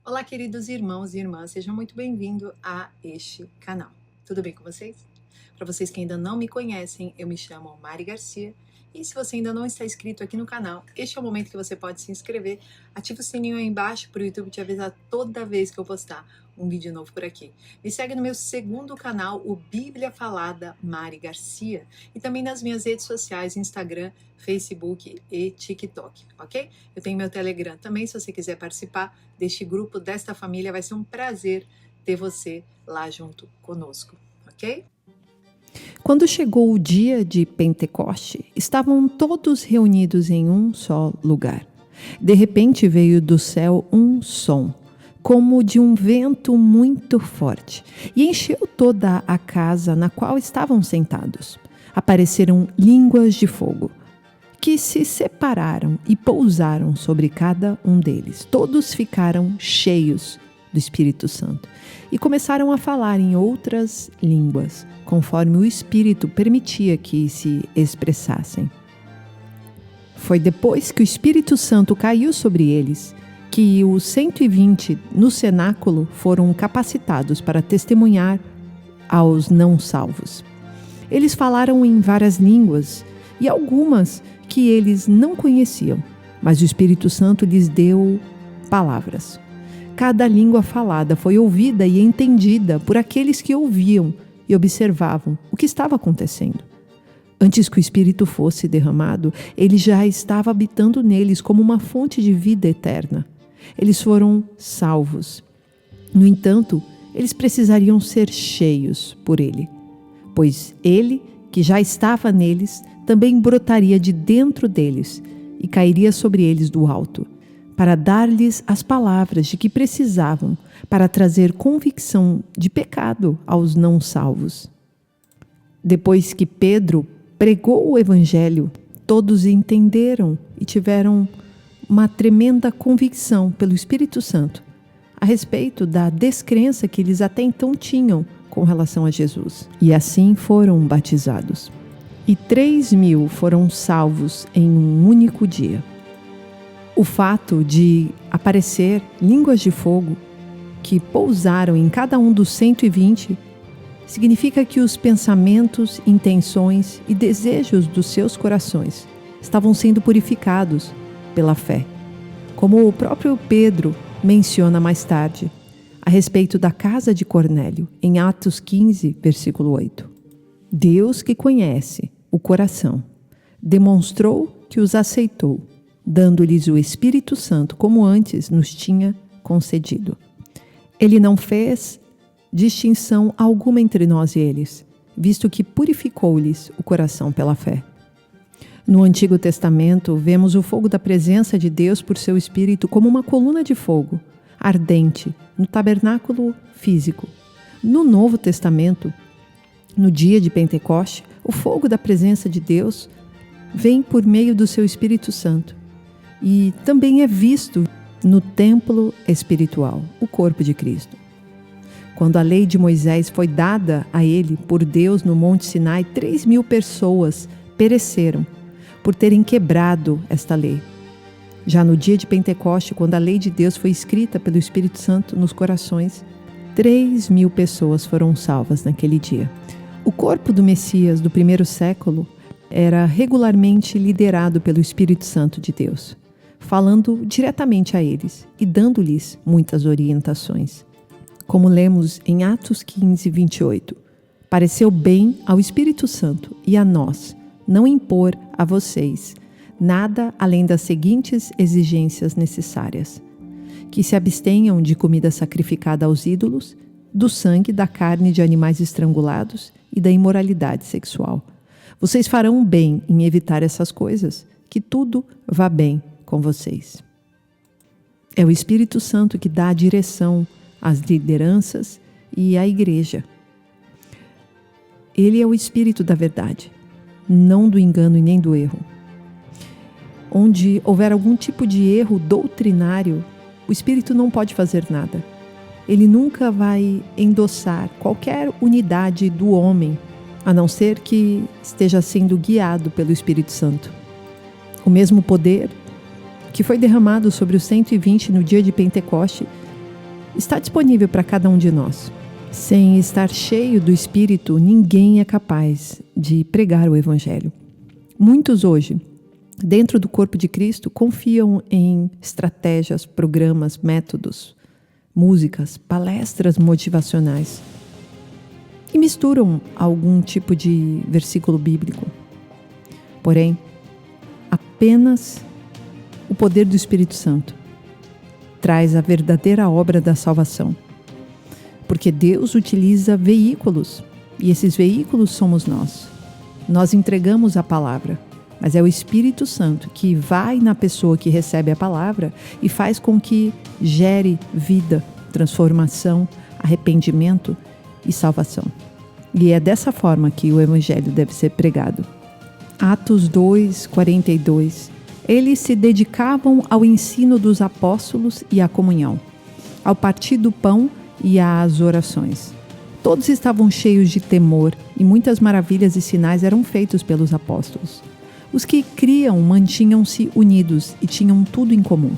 Olá, queridos irmãos e irmãs, sejam muito bem-vindos a este canal. Tudo bem com vocês? Para vocês que ainda não me conhecem, eu me chamo Mari Garcia e se você ainda não está inscrito aqui no canal, este é o momento que você pode se inscrever. Ativa o sininho aí embaixo para o YouTube te avisar toda vez que eu postar um vídeo novo por aqui. Me segue no meu segundo canal, o Bíblia Falada Mari Garcia, e também nas minhas redes sociais, Instagram, Facebook e TikTok, ok? Eu tenho meu Telegram também, se você quiser participar deste grupo, desta família, vai ser um prazer ter você lá junto conosco, ok? Quando chegou o dia de Pentecoste, estavam todos reunidos em um só lugar. De repente veio do céu um som, como de um vento muito forte, e encheu toda a casa na qual estavam sentados. Apareceram línguas de fogo, que se separaram e pousaram sobre cada um deles. Todos ficaram cheios do Espírito Santo e começaram a falar em outras línguas, conforme o Espírito permitia que se expressassem. Foi depois que o Espírito Santo caiu sobre eles que os 120 no cenáculo foram capacitados para testemunhar aos não salvos. Eles falaram em várias línguas e algumas que eles não conheciam, mas o Espírito Santo lhes deu palavras. Cada língua falada foi ouvida e entendida por aqueles que ouviam e observavam o que estava acontecendo. Antes que o Espírito fosse derramado, ele já estava habitando neles como uma fonte de vida eterna. Eles foram salvos. No entanto, eles precisariam ser cheios por ele, pois ele, que já estava neles, também brotaria de dentro deles e cairia sobre eles do alto, para dar-lhes as palavras de que precisavam para trazer convicção de pecado aos não salvos. Depois que Pedro pregou o Evangelho, todos entenderam e tiveram uma tremenda convicção pelo Espírito Santo a respeito da descrença que eles até então tinham com relação a Jesus. E assim foram batizados. E 3.000 foram salvos em um único dia. O fato de aparecer línguas de fogo que pousaram em cada um dos 120 significa que os pensamentos, intenções e desejos dos seus corações estavam sendo purificados pela fé. Como o próprio Pedro menciona mais tarde, a respeito da casa de Cornélio, em Atos 15, versículo 8. Deus, que conhece o coração, demonstrou que os aceitou, dando-lhes o Espírito Santo como antes nos tinha concedido. Ele não fez distinção alguma entre nós e eles, visto que purificou-lhes o coração pela fé. No Antigo Testamento, vemos o fogo da presença de Deus por seu Espírito como uma coluna de fogo, ardente, no tabernáculo físico. No Novo Testamento, no dia de Pentecoste, o fogo da presença de Deus vem por meio do seu Espírito Santo e também é visto no templo espiritual, o corpo de Cristo. Quando a lei de Moisés foi dada a ele por Deus no Monte Sinai, 3.000 pessoas pereceram por terem quebrado esta lei. Já no dia de Pentecoste, quando a lei de Deus foi escrita pelo Espírito Santo nos corações, 3.000 pessoas foram salvas naquele dia. O corpo do Messias do primeiro século era regularmente liderado pelo Espírito Santo de Deus, falando diretamente a eles e dando-lhes muitas orientações. Como lemos em Atos 15, 28, pareceu bem ao Espírito Santo e a nós não impor a vocês nada além das seguintes exigências necessárias: que se abstenham de comida sacrificada aos ídolos, do sangue, da carne de animais estrangulados e da imoralidade sexual. Vocês farão bem em evitar essas coisas, que tudo vá bem com vocês. É o Espírito Santo que dá a direção às lideranças e à igreja. Ele é o Espírito da verdade, não do engano e nem do erro. Onde houver algum tipo de erro doutrinário, o Espírito não pode fazer nada. Ele nunca vai endossar qualquer unidade do homem, a não ser que esteja sendo guiado pelo Espírito Santo. O mesmo poder que foi derramado sobre os 120 no dia de Pentecoste está disponível para cada um de nós. Sem estar cheio do Espírito, ninguém é capaz de pregar o Evangelho. Muitos hoje, dentro do corpo de Cristo, confiam em estratégias, programas, métodos, músicas, palestras motivacionais e misturam algum tipo de versículo bíblico. Porém, apenas o poder do Espírito Santo traz a verdadeira obra da salvação. Porque Deus utiliza veículos, e esses veículos somos nós. Nós entregamos a palavra, mas é o Espírito Santo que vai na pessoa que recebe a palavra e faz com que gere vida, transformação, arrependimento e salvação. E é dessa forma que o Evangelho deve ser pregado. Atos 2:42. Eles se dedicavam ao ensino dos apóstolos e à comunhão, ao partir do pão e às orações. Todos estavam cheios de temor e muitas maravilhas e sinais eram feitos pelos apóstolos. Os que criam mantinham-se unidos e tinham tudo em comum.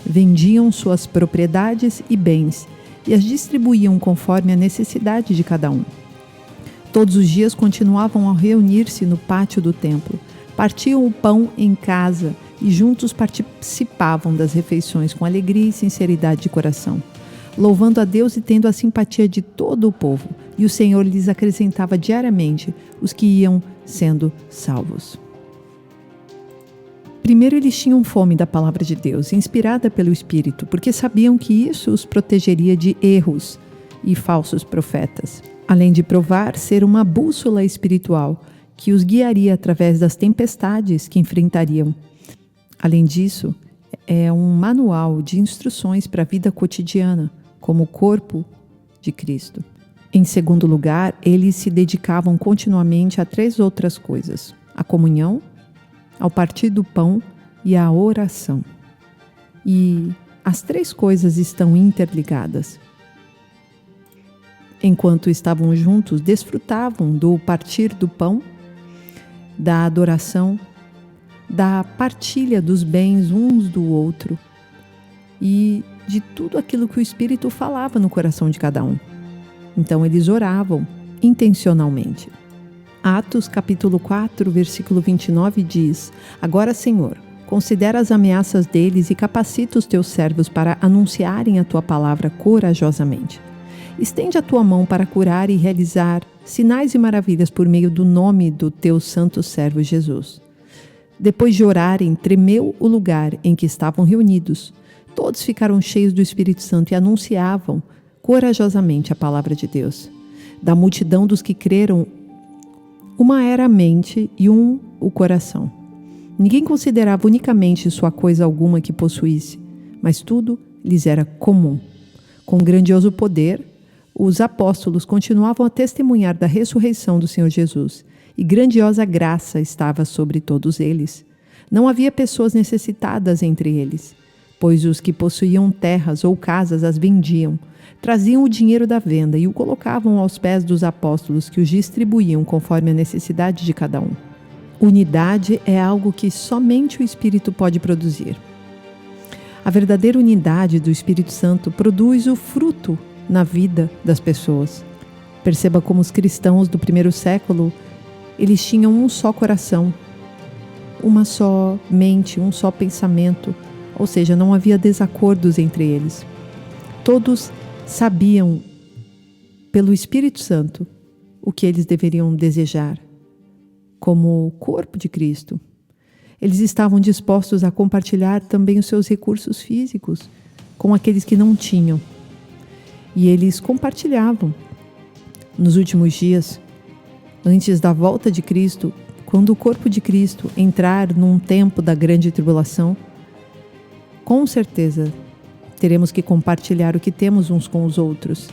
Vendiam suas propriedades e bens e as distribuíam conforme a necessidade de cada um. Todos os dias continuavam a reunir-se no pátio do templo, partiam o pão em casa e juntos participavam das refeições com alegria e sinceridade de coração, louvando a Deus e tendo a simpatia de todo o povo, e o Senhor lhes acrescentava diariamente os que iam sendo salvos. Primeiro, eles tinham fome da palavra de Deus, inspirada pelo Espírito, porque sabiam que isso os protegeria de erros e falsos profetas, além de provar ser uma bússola espiritual que os guiaria através das tempestades que enfrentariam. Além disso, é um manual de instruções para a vida cotidiana, como o corpo de Cristo. Em segundo lugar, eles se dedicavam continuamente a 3 outras coisas: a comunhão, ao partir do pão e à oração. E as 3 coisas estão interligadas. Enquanto estavam juntos, desfrutavam do partir do pão, da adoração, da partilha dos bens uns do outro e de tudo aquilo que o Espírito falava no coração de cada um. Então eles oravam intencionalmente. Atos capítulo 4, versículo 29 diz: Agora, Senhor, considera as ameaças deles e capacita os teus servos para anunciarem a tua palavra corajosamente. Estende a tua mão para curar e realizar sinais e maravilhas por meio do nome do teu santo servo Jesus. Depois de orarem, tremeu o lugar em que estavam reunidos. Todos ficaram cheios do Espírito Santo e anunciavam corajosamente a palavra de Deus. Da multidão dos que creram, uma era a mente e um o coração. Ninguém considerava unicamente sua coisa alguma que possuísse, mas tudo lhes era comum. Com grandioso poder, os apóstolos continuavam a testemunhar da ressurreição do Senhor Jesus, e grandiosa graça estava sobre todos eles. Não havia pessoas necessitadas entre eles, pois os que possuíam terras ou casas as vendiam, traziam o dinheiro da venda e o colocavam aos pés dos apóstolos, que os distribuíam conforme a necessidade de cada um. Unidade é algo que somente o Espírito pode produzir. A verdadeira unidade do Espírito Santo produz o fruto na vida das pessoas. Perceba como os cristãos do primeiro século, eles tinham um só coração, uma só mente, um só pensamento, ou seja, não havia desacordos entre eles. Todos sabiam, pelo Espírito Santo, o que eles deveriam desejar, como corpo de Cristo. Eles estavam dispostos a compartilhar também os seus recursos físicos com aqueles que não tinham. E eles compartilhavam. Nos últimos dias, antes da volta de Cristo, quando o corpo de Cristo entrar num tempo da grande tribulação, com certeza teremos que compartilhar o que temos uns com os outros,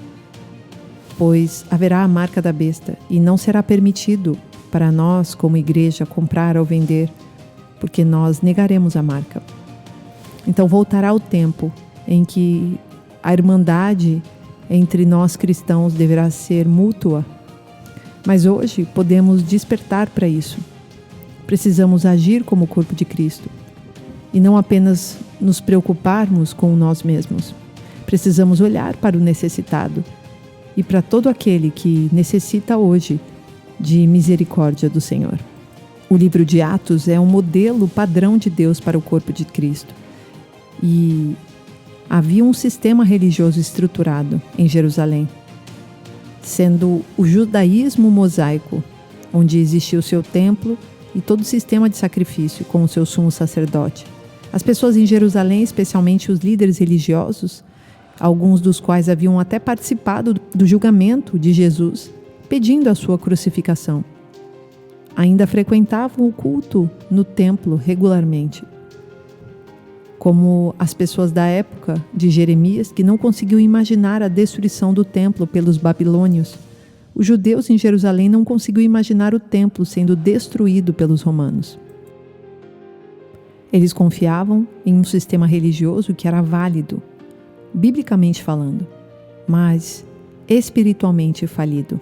pois haverá a marca da besta e não será permitido para nós, como igreja, comprar ou vender, porque nós negaremos a marca. Então voltará o tempo em que a irmandade entre nós cristãos deverá ser mútua. Mas hoje podemos despertar para isso. Precisamos agir como o corpo de Cristo e não apenas nos preocuparmos com nós mesmos. Precisamos olhar para o necessitado e para todo aquele que necessita hoje de misericórdia do Senhor. O livro de Atos é um modelo padrão de Deus para o corpo de Cristo. E havia um sistema religioso estruturado em Jerusalém, sendo o judaísmo mosaico, onde existia o seu templo e todo o sistema de sacrifício com o seu sumo sacerdote. As pessoas em Jerusalém, especialmente os líderes religiosos, alguns dos quais haviam até participado do julgamento de Jesus, pedindo a sua crucificação, ainda frequentavam o culto no templo regularmente. Como as pessoas da época de Jeremias, que não conseguiam imaginar a destruição do templo pelos babilônios, os judeus em Jerusalém não conseguiam imaginar o templo sendo destruído pelos romanos. Eles confiavam em um sistema religioso que era válido, biblicamente falando, mas espiritualmente falido.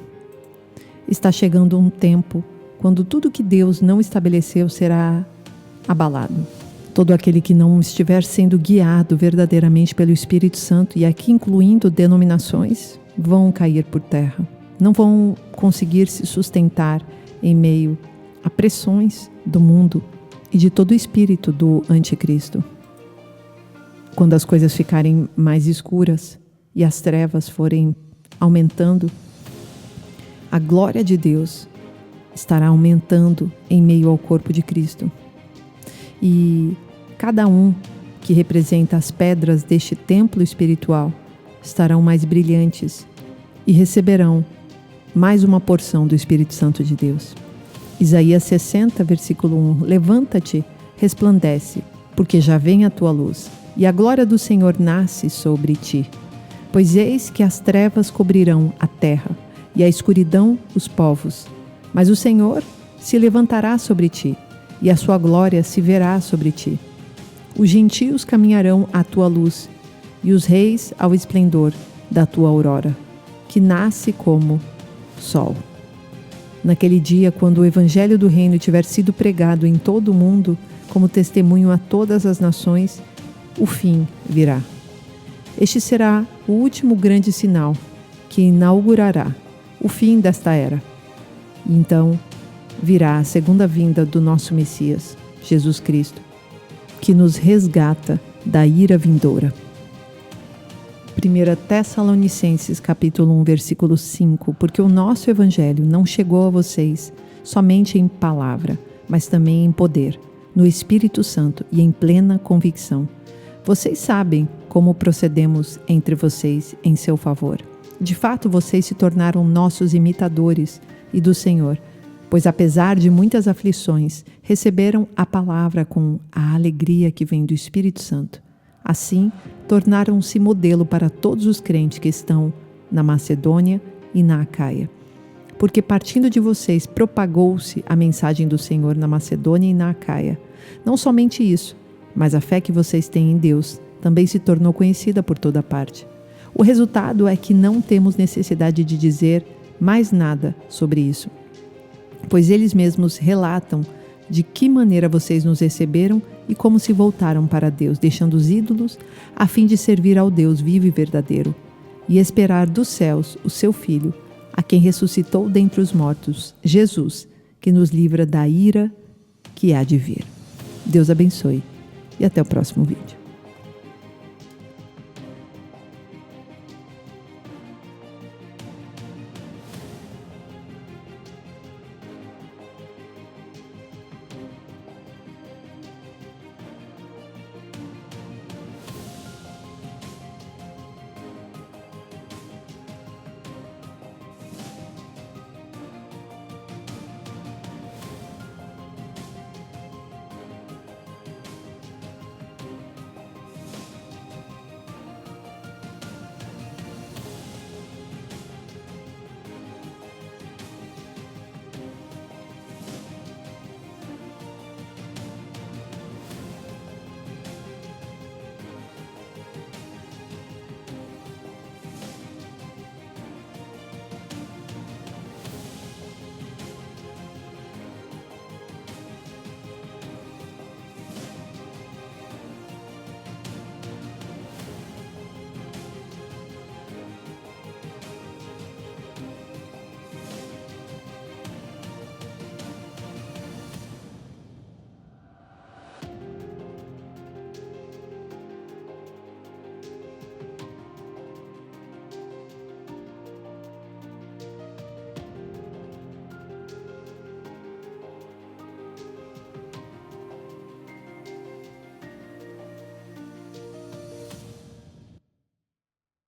Está chegando um tempo quando tudo que Deus não estabeleceu será abalado. Todo aquele que não estiver sendo guiado verdadeiramente pelo Espírito Santo, e aqui incluindo denominações, vão cair por terra. Não vão conseguir se sustentar em meio a pressões do mundo e de todo o espírito do anticristo. Quando as coisas ficarem mais escuras e as trevas forem aumentando, a glória de Deus estará aumentando em meio ao corpo de Cristo. E cada um que representa as pedras deste templo espiritual estarão mais brilhantes e receberão mais uma porção do Espírito Santo de Deus. Isaías 60, versículo 1. Levanta-te, resplandece, porque já vem a tua luz, e a glória do Senhor nasce sobre ti. Pois eis que as trevas cobrirão a terra, e a escuridão os povos. Mas o Senhor se levantará sobre ti, e a sua glória se verá sobre ti. Os gentios caminharão à tua luz, e os reis ao esplendor da tua aurora, que nasce como sol. Naquele dia, quando o evangelho do reino tiver sido pregado em todo o mundo, como testemunho a todas as nações, o fim virá. Este será o último grande sinal que inaugurará o fim desta era. E então virá a segunda vinda do nosso Messias, Jesus Cristo, que nos resgata da ira vindoura. 1 Tessalonicenses capítulo 1, versículo 5, porque o nosso evangelho não chegou a vocês somente em palavra, mas também em poder, no Espírito Santo e em plena convicção. Vocês sabem como procedemos entre vocês em seu favor. De fato, vocês se tornaram nossos imitadores e do Senhor, pois apesar de muitas aflições, receberam a palavra com a alegria que vem do Espírito Santo. Assim, tornaram-se modelo para todos os crentes que estão na Macedônia e na Acaia. Porque partindo de vocês propagou-se a mensagem do Senhor na Macedônia e na Acaia. Não somente isso, mas a fé que vocês têm em Deus também se tornou conhecida por toda parte. O resultado é que não temos necessidade de dizer mais nada sobre isso, pois eles mesmos relatam de que maneira vocês nos receberam e como se voltaram para Deus, deixando os ídolos, a fim de servir ao Deus vivo e verdadeiro, e esperar dos céus o seu Filho, a quem ressuscitou dentre os mortos, Jesus, que nos livra da ira que há de vir. Deus abençoe e até o próximo vídeo.